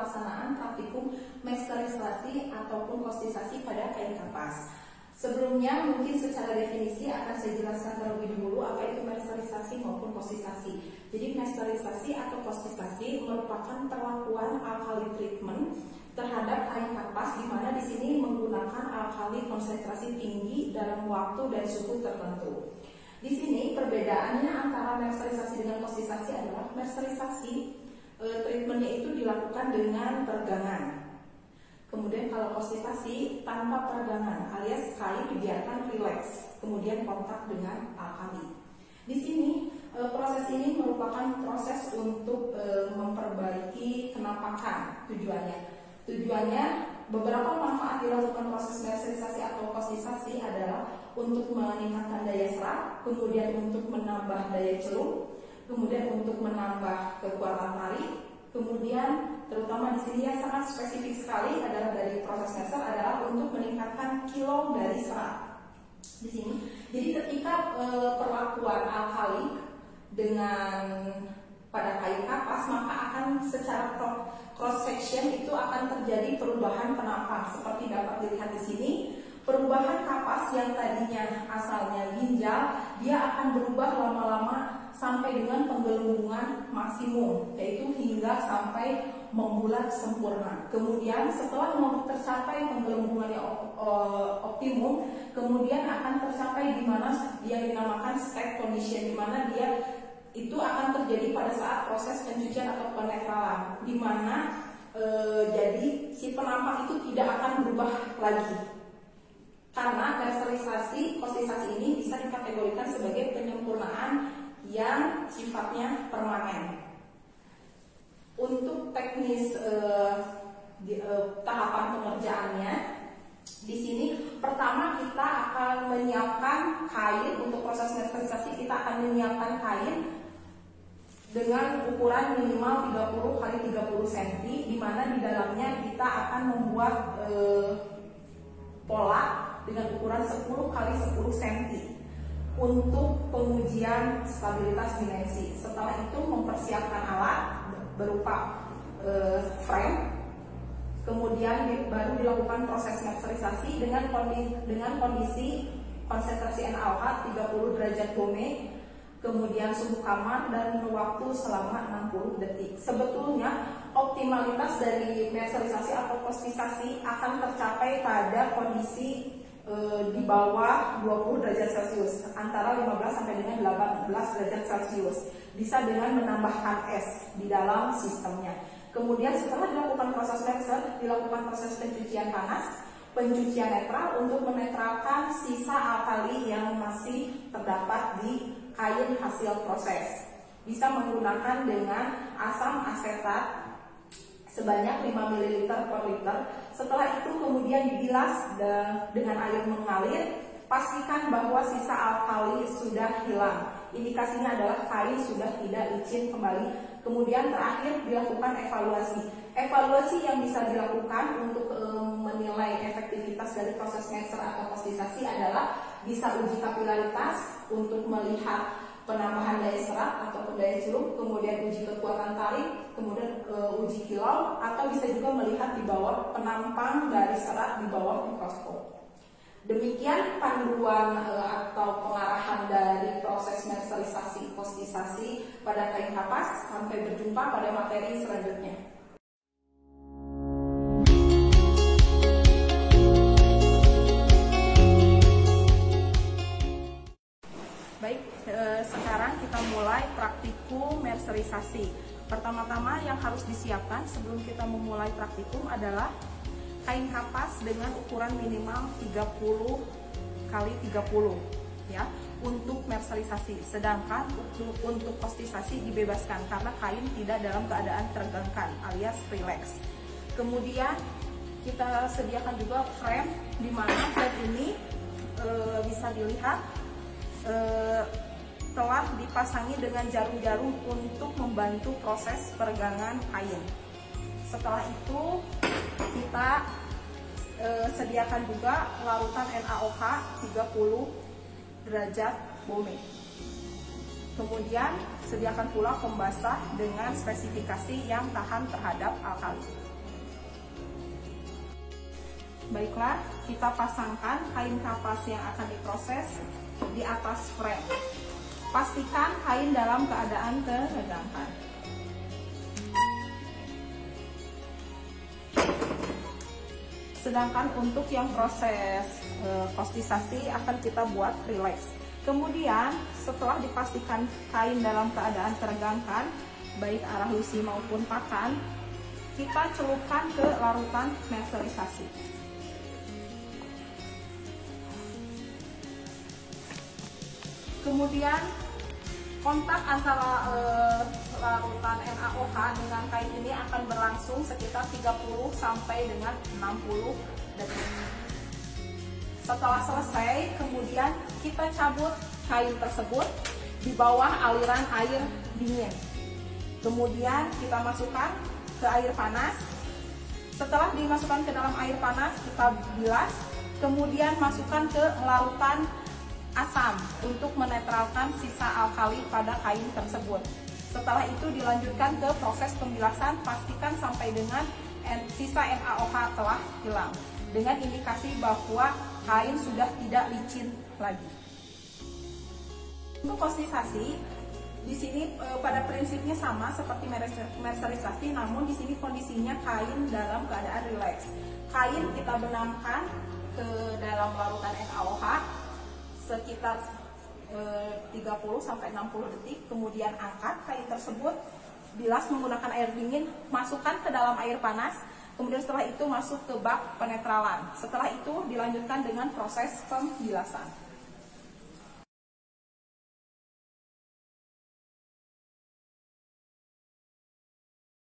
pelaksanaan praktikum mesterisasi ataupun kostisasi pada kain kapas. Sebelumnya mungkin secara definisi akan saya jelaskan terlebih dahulu apa itu mesterisasi maupun kostisasi. Jadi mesterisasi atau kostisasi merupakan perlakuan alkali treatment terhadap kain kapas, di mana di sini menggunakan alkali konsentrasi tinggi dalam waktu dan suhu tertentu. Di sini perbedaannya antara mesterisasi dengan kostisasi adalah mesterisasi treatmentnya itu dilakukan dengan peregangan. Kemudian kalau kostisasi tanpa peregangan alias kain dibiarkan rileks, kemudian kontak dengan alkali. Di sini proses ini merupakan proses untuk memperbaiki kenampakan Tujuannya beberapa manfaat dilakukan proses mesterisasi atau kostisasi adalah untuk meningkatkan daya serap, kemudian untuk menambah daya celup, kemudian untuk menambah kekuatan tarik. Kemudian terutama di sini yang sangat spesifik sekali adalah dari proses mester adalah untuk meningkatkan kilo dari serat. Di sini, jadi ketika perlakuan alkali dengan pada kain kapas, maka akan secara cross section itu akan terjadi perubahan penampang seperti dapat dilihat di sini. Perubahan kapas yang tadinya asalnya ginjal, dia akan berubah lama-lama sampai dengan penggelembungan maksimum, yaitu hingga sampai membulat sempurna. Kemudian setelah tercapai penggelembungan yang optimum, kemudian akan tercapai di mana dia dinamakan state condition, di mana dia itu akan terjadi pada saat proses pencucian atau penetralan, di mana jadi si penampang itu tidak akan berubah lagi. Karena mesterisasi, kostisasi ini bisa dikategorikan sebagai penyempurnaan yang sifatnya permanen. Untuk teknis tahapan pengerjaannya, di sini pertama kita akan menyiapkan kain. Untuk proses mesterisasi kita akan menyiapkan kain dengan ukuran minimal 30 x 30 cm, di mana di dalamnya kita akan membuat pola dengan ukuran 10 x 10 cm untuk pengujian stabilitas dimensi. Setelah itu mempersiapkan alat berupa frame, kemudian baru dilakukan proses mesterisasi dengan kondisi konsentrasi NaOH 30 derajat Bome, kemudian suhu kamar dan waktu selama 60 detik. Sebetulnya optimalitas dari mesterisasi atau kostisasi akan tercapai pada kondisi di bawah 20 derajat Celcius, antara 15 sampai dengan 18 derajat Celcius. Bisa dengan menambahkan es di dalam sistemnya. Kemudian setelah dilakukan proses mester, dilakukan proses pencucian panas, pencucian netral untuk menetralkan sisa alkali yang masih terdapat di kain hasil proses. Bisa menggunakan dengan asam asetat sebanyak 5 ml per liter. Setelah itu kemudian dibilas dengan air mengalir. Pastikan bahwa sisa alkali sudah hilang. Indikasinya adalah kain sudah tidak licin kembali. Kemudian terakhir dilakukan evaluasi. Evaluasi yang bisa dilakukan untuk menilai efektivitas dari proses mester atau kostisasi adalah bisa uji kapilaritas untuk melihat penambahan daya serat ataupun daya celup, kemudian uji kekuatan tarik, kemudian uji kilau, atau bisa juga melihat di bawah penampang dari serat di bawah mikroskop. Demikian panduan atau pengarahan dari proses mesterisasi kostisasi pada kain kapas. Sampai berjumpa pada materi selanjutnya. Baik, sekarang kita mulai praktikum mesterisasi. Pertama-tama yang harus disiapkan sebelum kita memulai praktikum adalah kain kapas dengan ukuran minimal 30 x 30 ya untuk mesterisasi. Sedangkan untuk kostisasi dibebaskan karena kain tidak dalam keadaan teregangkan alias relax. Kemudian kita sediakan juga frame, di mana frame ini bisa dilihat telah dipasangi dengan jarum-jarum untuk membantu proses peregangan kain. Setelah itu kita sediakan juga larutan NaOH 30 derajat Bome. Kemudian sediakan pula pembasah dengan spesifikasi yang tahan terhadap alkali. Baiklah, kita pasangkan kain kapas yang akan diproses di atas frame. Pastikan kain dalam keadaan teregangkan. Sedangkan untuk yang proses postisasi akan kita buat relax. Kemudian setelah dipastikan kain dalam keadaan teregangkan, baik arah lusi maupun pakan, kita celupkan ke larutan merserisasi. Kemudian kontak antara larutan NaOH dengan kain ini akan berlangsung sekitar 30 sampai dengan 60 detik. Setelah selesai, kemudian kita cabut kain tersebut di bawah aliran air dingin. Kemudian kita masukkan ke air panas. Setelah dimasukkan ke dalam air panas, kita bilas. Kemudian masukkan ke larutan asam untuk menetralkan sisa alkali pada kain tersebut. Setelah itu dilanjutkan ke proses pembilasan, pastikan sampai dengan sisa NaOH telah hilang, dengan indikasi bahwa kain sudah tidak licin lagi. Untuk postisasi, di sini pada prinsipnya sama seperti merserisasi, namun di sini kondisinya kain dalam keadaan rileks. Kain kita benamkan ke dalam larutan NaOH sekitar 30 sampai 60 detik, kemudian angkat kain tersebut, bilas menggunakan air dingin, masukkan ke dalam air panas, kemudian setelah itu masuk ke bak penetralan. Setelah itu dilanjutkan dengan proses pembilasan.